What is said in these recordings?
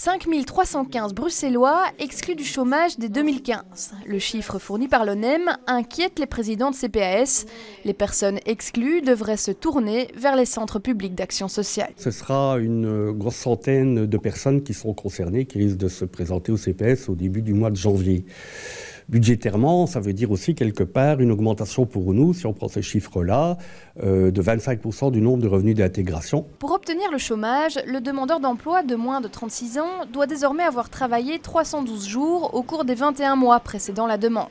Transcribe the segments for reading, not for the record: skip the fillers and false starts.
5 315 Bruxellois exclus du chômage dès 2015. Le chiffre fourni par l'ONEM inquiète les présidents de CPAS. Les personnes exclues devraient se tourner vers les centres publics d'action sociale. Ce sera une grosse centaine de personnes qui seront concernées, qui risquent de se présenter au CPS au début du mois de janvier. Budgétairement, ça veut dire aussi quelque part une augmentation pour nous, si on prend ce chiffre-là, de 25% du nombre de revenus d'intégration. Pour obtenir le chômage, le demandeur d'emploi de moins de 36 ans doit désormais avoir travaillé 312 jours au cours des 21 mois précédant la demande.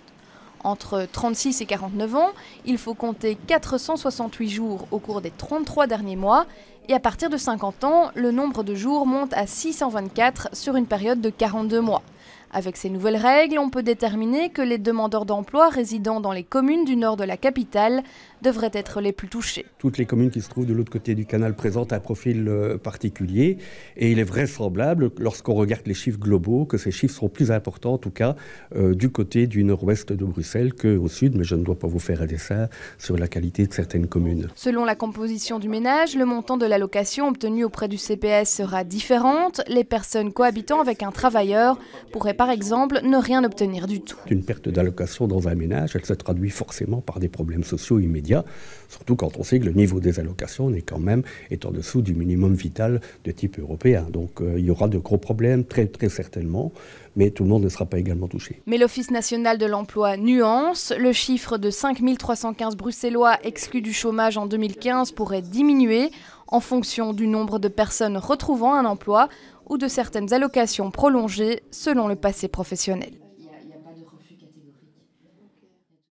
Entre 36 et 49 ans, il faut compter 468 jours au cours des 33 derniers mois. Et à partir de 50 ans, le nombre de jours monte à 624 sur une période de 42 mois. Avec ces nouvelles règles, on peut déterminer que les demandeurs d'emploi résidant dans les communes du nord de la capitale devraient être les plus touchés. Toutes les communes qui se trouvent de l'autre côté du canal présentent un profil particulier et il est vraisemblable, lorsqu'on regarde les chiffres globaux, que ces chiffres seront plus importants, en tout cas, du côté du nord-ouest de Bruxelles qu'au sud, mais je ne dois pas vous faire un dessin sur la qualité de certaines communes. Selon la composition du ménage, le montant de l'allocation obtenue auprès du CPS sera différente. Les personnes cohabitant avec un travailleur pourraient par exemple ne rien obtenir du tout. Une perte d'allocation dans un ménage, elle se traduit forcément par des problèmes sociaux immédiats, surtout quand on sait que le niveau des allocations est en dessous du minimum vital de type européen. Donc il y aura de gros problèmes, très certainement, mais tout le monde ne sera pas également touché. Mais l'Office national de l'emploi nuance. Le chiffre de 5 315 Bruxellois exclus du chômage en 2015 pourrait diminuer en fonction du nombre de personnes retrouvant un emploi ou de certaines allocations prolongées selon le passé professionnel.